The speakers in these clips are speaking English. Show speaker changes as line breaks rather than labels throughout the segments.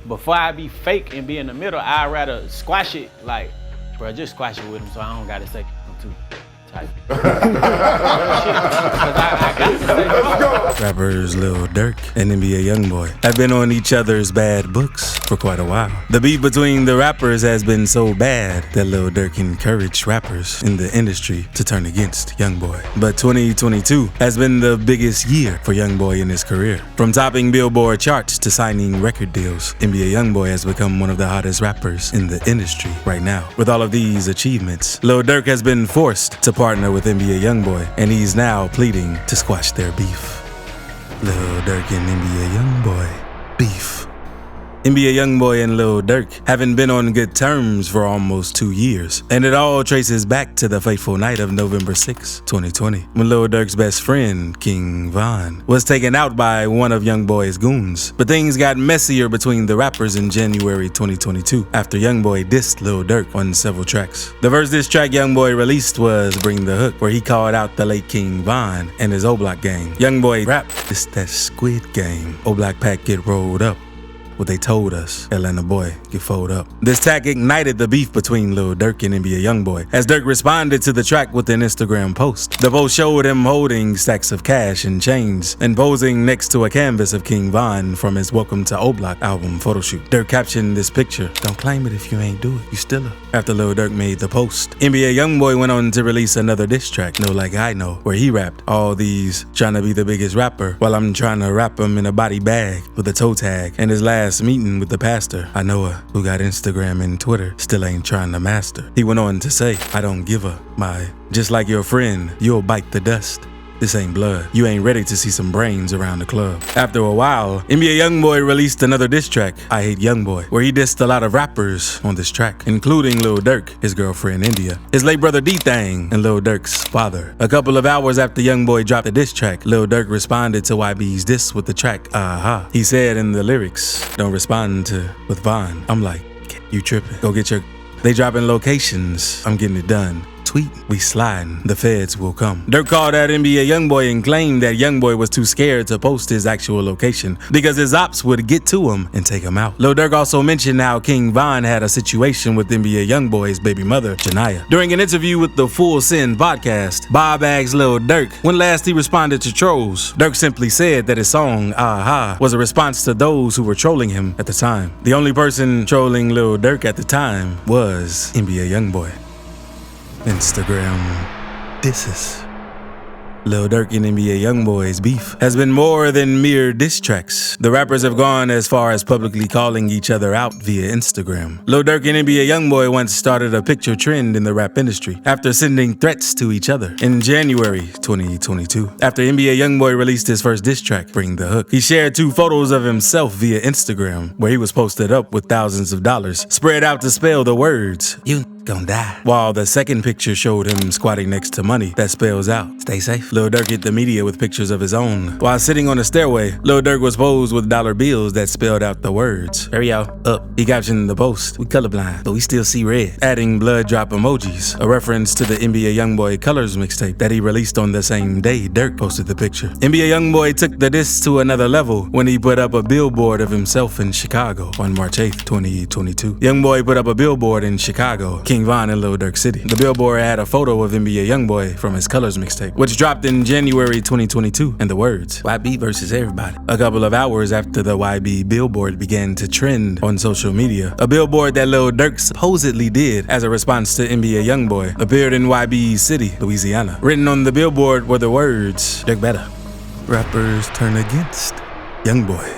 before I be fake and be in the middle, I'd rather squash it like, bro, just squash it with him so I don't gotta say I'm too tight.
Rappers Lil Durk and NBA YoungBoy have been on each other's bad books for quite a while. The beef between the rappers has been so bad that Lil Durk encouraged rappers in the industry to turn against YoungBoy. But 2022 has been the biggest year for YoungBoy in his career. From topping Billboard charts to signing record deals, NBA YoungBoy has become one of the hottest rappers in the industry right now. With all of these achievements, Lil Durk has been forced to partner with NBA YoungBoy, and he's now pleading to squash their beef. Lil Durk and NBA YoungBoy beef. NBA YoungBoy and Lil Durk haven't been on good terms for almost 2 years, and it all traces back to the fateful night of November 6, 2020, when Lil Durk's best friend, King Von, was taken out by one of YoungBoy's goons. But things got messier between the rappers in January 2022 after YoungBoy dissed Lil Durk on several tracks. The first diss track YoungBoy released was Bring the Hook, where he called out the late King Von and his O-Block gang. YoungBoy rapped, "It's that Squid Game. O-Block pack get rolled up. What they told us, Atlanta boy, get fold up." This tag ignited the beef between Lil Durk and NBA YoungBoy, as Durk responded to the track with an Instagram post. The post showed him holding stacks of cash and chains and posing next to a canvas of King Von from his Welcome to O-Block album photoshoot. Durk captioned this picture, "Don't claim it if you ain't do it, you still a." After Lil Durk made the post, NBA YoungBoy went on to release another diss track, No Like I Know, where he rapped, "All these trying to be the biggest rapper while I'm trying to wrap him in a body bag with a toe tag." And his last meeting with the pastor, "I know her who got Instagram and Twitter, still ain't trying to master." He went on to say, "I don't give a my, just like your friend, you'll bite the dust. This ain't blood. You ain't ready to see some brains around the club." After a while, NBA YoungBoy released another diss track, I Hate YoungBoy, where he dissed a lot of rappers on this track, including Lil Durk, his girlfriend India, his late brother D-Thang, and Lil Durk's father. A couple of hours after YoungBoy dropped the diss track, Lil Durk responded to YB's diss with the track, Aha. He said in the lyrics, "Don't respond to with Von." I'm like, "You tripping. Go get your..." They dropping locations. I'm getting it done. Tweet, we sliding, the feds will come. Durk called out NBA YoungBoy and claimed that YoungBoy was too scared to post his actual location because his ops would get to him and take him out. Lil Durk also mentioned how King Von had a situation with NBA YoungBoy's baby mother, Janiyah. During an interview with the Full Send podcast, Bob asked Lil Durk when last he responded to trolls. Durk simply said that his song, Aha, was a response to those who were trolling him at the time. The only person trolling Lil Durk at the time was NBA YoungBoy. Instagram disses. Lil Durk and NBA YoungBoy's beef has been more than mere diss tracks. The rappers have gone as far as publicly calling each other out via Instagram. Lil Durk and NBA YoungBoy once started a picture trend in the rap industry after sending threats to each other. In January 2022, after NBA YoungBoy released his first diss track, Bring the Hook, he shared 2 photos of himself via Instagram, where he was posted up with thousands of dollars spread out to spell the words, "You gonna die," while the second picture showed him squatting next to money that spells out, "Stay safe." Lil Durk hit the media with pictures of his own. While sitting on a stairway, Lil Durk was posed with dollar bills that spelled out the words, "Hurry out, up." He captioned the post, "We colorblind, but we still see red," adding blood drop emojis, a reference to the NBA YoungBoy Colors mixtape that he released on the same day Durk posted the picture. NBA YoungBoy took the diss to another level when he put up a billboard of himself in Chicago on March 8th, 2022. YoungBoy put up a billboard in Chicago, King Von in Lil Durk City. The billboard had a photo of NBA YoungBoy from his Colors mixtape, which dropped in January 2022, and the words, "YB versus everybody." A couple of hours after the YB billboard began to trend on social media, a billboard that Lil Durk supposedly did as a response to NBA YoungBoy appeared in YB's city, Louisiana. Written on the billboard were the words, "Durk better. Rappers turn against YoungBoy."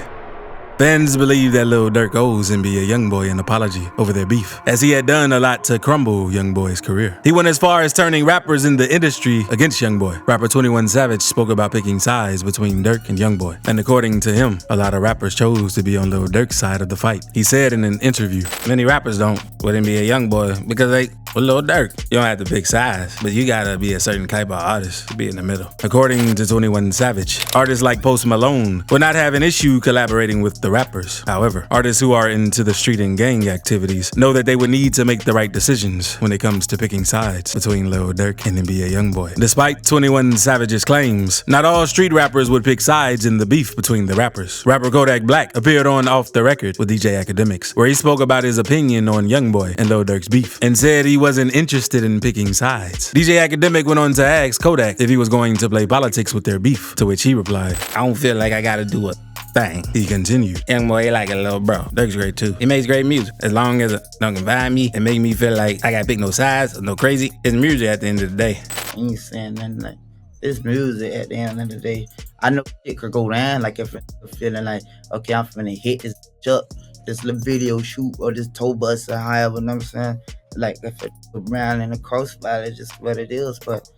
Fans believe that Lil Durk owes NBA YoungBoy an apology over their beef, as he had done a lot to crumble YoungBoy's career. He went as far as turning rappers in the industry against YoungBoy. Rapper 21 Savage spoke about picking sides between Durk and YoungBoy, and according to him, a lot of rappers chose to be on Lil Durk's side of the fight. He said in an interview, "Many rappers don't with NBA YoungBoy because they With Lil Durk, you don't have to pick sides, but you gotta be a certain type of artist to be in the middle. According to 21 Savage, artists like Post Malone would not have an issue collaborating with the rappers. However, artists who are into the street and gang activities know that they would need to make the right decisions when it comes to picking sides between Lil Durk and NBA YoungBoy. Despite 21 Savage's claims, not all street rappers would pick sides in the beef between the rappers. Rapper Kodak Black appeared on Off the Record with DJ Academics, where he spoke about his opinion on YoungBoy and Lil Durk's beef, and said he wasn't interested in picking sides. DJ Academic went on to ask Kodak if he was going to play politics with their beef, to which he replied, "I don't feel like I gotta do a thing." He continued, "YoungBoy like a little bro. Durk's great too. He makes great music. As long as it don't confine me and make me feel like I gotta pick no sides or no crazy, it's music at the end of the day."
I ain't saying nothing like, it's music at the end of the day. I know it could go down, like if I'm feeling like, okay, I'm finna hit this up, this little video shoot or this tour bus or however, you know what I'm saying? Like if it's around in the crossfire, it's just what it is. But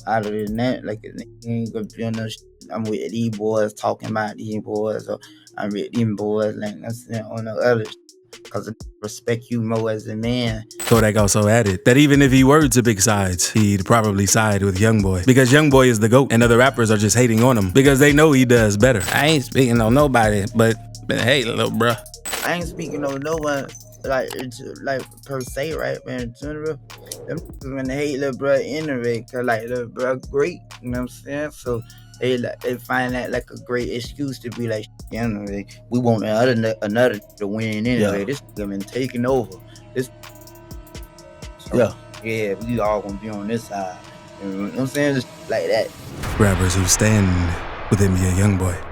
other than that, like it ain't gonna be on no shit. I'm with these boys talking about these boys, or I'm with these boys, like that's on the other shit. Cause I respect you more as a man.
Kodak also added that even if he were to pick sides, he'd probably side with YoungBoy, because YoungBoy is the GOAT and other rappers are just hating on him because they know he does better. I ain't speaking on nobody, but hey, little bruh.
I ain't speaking on no one like per se, right, man. In general, them when they hate little bro anyway, cause like little bro great, you know what I'm saying? So they find that like a great excuse to be like, anyway, we want another to win anyway. Yeah. This been taking over. This, so, yeah, we all gonna be on this side. You know what I'm saying? Just like that.
Rappers who stand with NBA YoungBoy.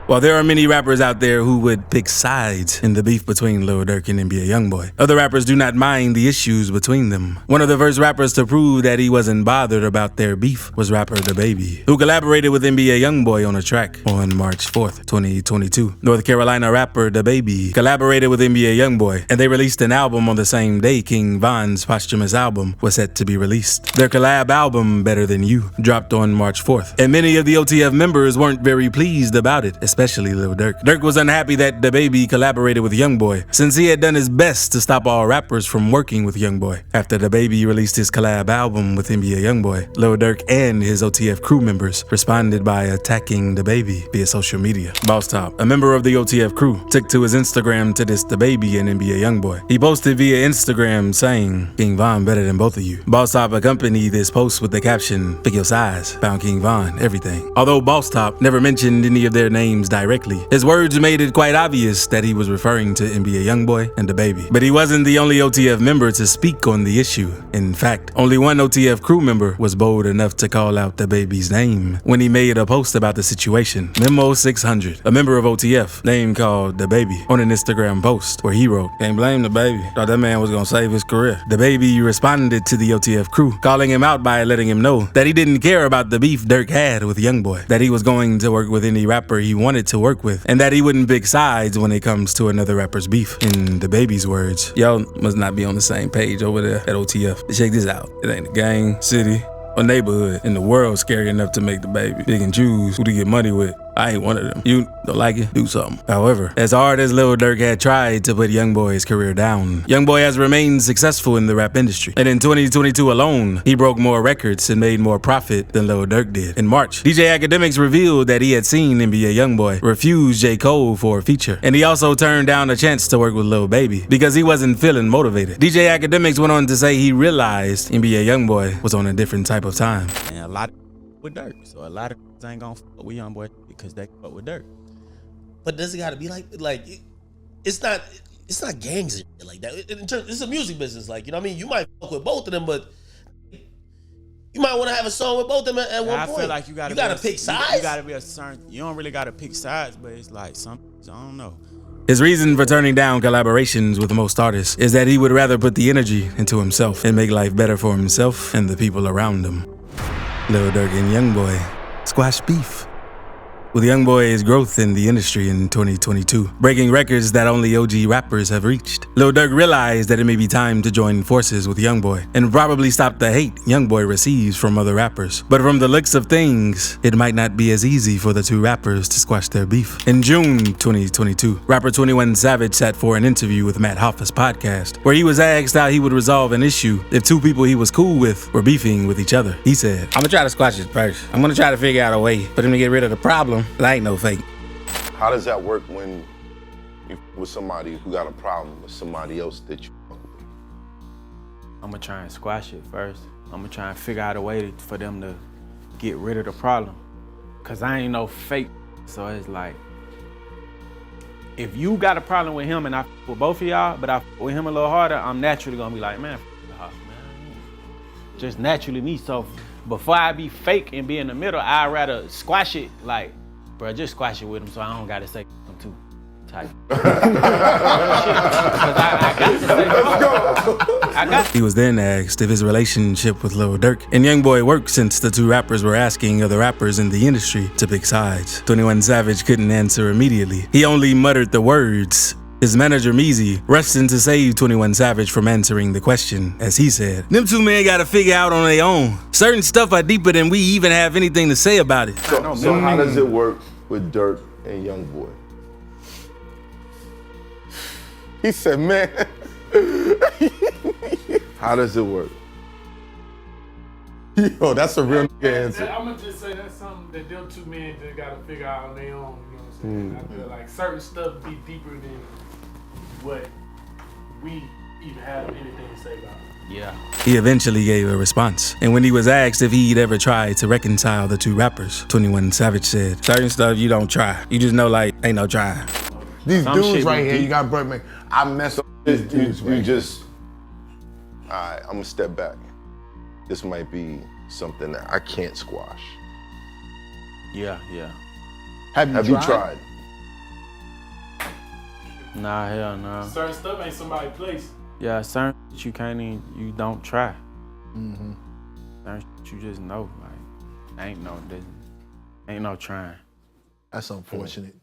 While there are many rappers out there who would pick sides in the beef between Lil Durk and NBA YoungBoy, other rappers do not mind the issues between them. One of the first rappers to prove that he wasn't bothered about their beef was rapper DaBaby, who collaborated with NBA YoungBoy on a track on March 4th, 2022. North Carolina rapper DaBaby collaborated with NBA YoungBoy, and they released an album on the same day King Von's posthumous album was set to be released. Their collab album, Better Than You, dropped on March 4th, and many of the OTF members weren't very pleased about it, especially Lil Durk. Durk was unhappy that DaBaby collaborated with YoungBoy, since he had done his best to stop all rappers from working with YoungBoy. After DaBaby released his collab album with NBA YoungBoy, Lil Durk and his OTF crew members responded by attacking DaBaby via social media. Boss Top, a member of the OTF crew, took to his Instagram to diss DaBaby and NBA YoungBoy. He posted via Instagram saying, "King Von better than both of you." Boss Top accompanied this post with the caption, "Pick your size, found King Von, everything." Although Boss Top never mentioned any of their names directly, his words made it quite obvious that he was referring to NBA YoungBoy and DaBaby. But he wasn't the only OTF member to speak on the issue. In fact, only one OTF crew member was bold enough to call out DaBaby's name when he made a post about the situation. Memo600, a member of OTF, name called DaBaby, on an Instagram post where he wrote, "Can't blame DaBaby. Thought that man was gonna save his career." DaBaby responded to the OTF crew, calling him out by letting him know that he didn't care about the beef Durk had with YoungBoy, that he was going to work with any rapper he wanted to work with, and that he wouldn't pick sides when it comes to another rapper's beef. In DaBaby's words, "Y'all must not be on the same page over there at OTF. Check this out. It ain't a gang, city, or neighborhood in the world scary enough to make DaBaby pick and choose who to get money with. I ain't one of them. You don't like it? Do something." However, as hard as Lil Durk had tried to put YoungBoy's career down, YoungBoy has remained successful in the rap industry. And in 2022 alone, he broke more records and made more profit than Lil Durk did. In March, DJ Academics revealed that he had seen NBA YoungBoy refuse J. Cole for a feature. And he also turned down a chance to work with Lil Baby because he wasn't feeling motivated. DJ Academics went on to say he realized NBA YoungBoy was on a different type of time.
And a lot with Durk, so a lot of ain't gonna fuck with YoungBoy because they fuck with Durk.
But does it gotta be like it's not gangs and shit like that. It's a music business, like, you know what I mean? You might fuck with both of them, but you might want to have a song with both of them at one point. I feel like you gotta pick sides.
You gotta be a certain. You don't really gotta pick sides, but it's like I don't know.
His reason for turning down collaborations with most artists is that he would rather put the energy into himself and make life better for himself and the people around him. Lil Durk and YoungBoy squash beef. with YoungBoy's growth in the industry in 2022, breaking records that only OG rappers have reached. Lil Durk realized that it may be time to join forces with YoungBoy and probably stop the hate YoungBoy receives from other rappers. But from the looks of things, it might not be as easy for the two rappers to squash their beef. In June 2022, rapper 21 Savage sat for an interview with Matt Hoffa's podcast, where he was asked how he would resolve an issue if two people he was cool with were beefing with each other. He said, "I'm gonna try to squash it first. I'm gonna try to figure out a way for them to get rid of the problem. That ain't no fake."
How does that work when you with somebody who got a problem with somebody else that you fuck with?
I'm gonna try and squash it first. I'm gonna try and figure out a way for them to get rid of the problem. Cause I ain't no fake. So it's like, if you got a problem with him and I f with both of y'all, but I f with him a little harder, I'm naturally gonna be like, man, f y'all, man. Just naturally me. So before I be fake and be in the middle, I'd rather squash it like, bro, just squash it with him so I don't gotta say I'm too tight.
He was then asked if his relationship with Lil Durk and YoungBoy worked since the two rappers were asking other rappers in the industry to pick sides. 21 Savage couldn't answer immediately. He only muttered the words. His manager, Meezy, rushed in to save 21 Savage from answering the question, as he said, "Them two men gotta figure out on their own. Certain stuff are deeper than we even have anything to say about it."
So how does it work with Durk and YoungBoy? He said, man, how does it work? Yo, that's a real nigga answer.
I'm gonna just say that's something that them two men just gotta figure out on their own, you know what I'm saying? I feel like certain stuff be deeper than what we even have anything to say about it.
Yeah.
He eventually gave a response, and when he was asked if he'd ever tried to reconcile the two rappers, 21 Savage said, "Certain stuff you don't try. You just know like, ain't no trying."
These
Some
dudes
shit
right
be
here,
deep.
you got Birdman. I mess up these dudes. You just, all right, I'm gonna step back. This might be something that I can't squash.
Yeah.
Have you tried?
Nah, hell no.
Certain stuff ain't somebody's place.
Yeah, certain shit you can't even, you don't try. Certain shit you just know, like, ain't no trying.
That's unfortunate.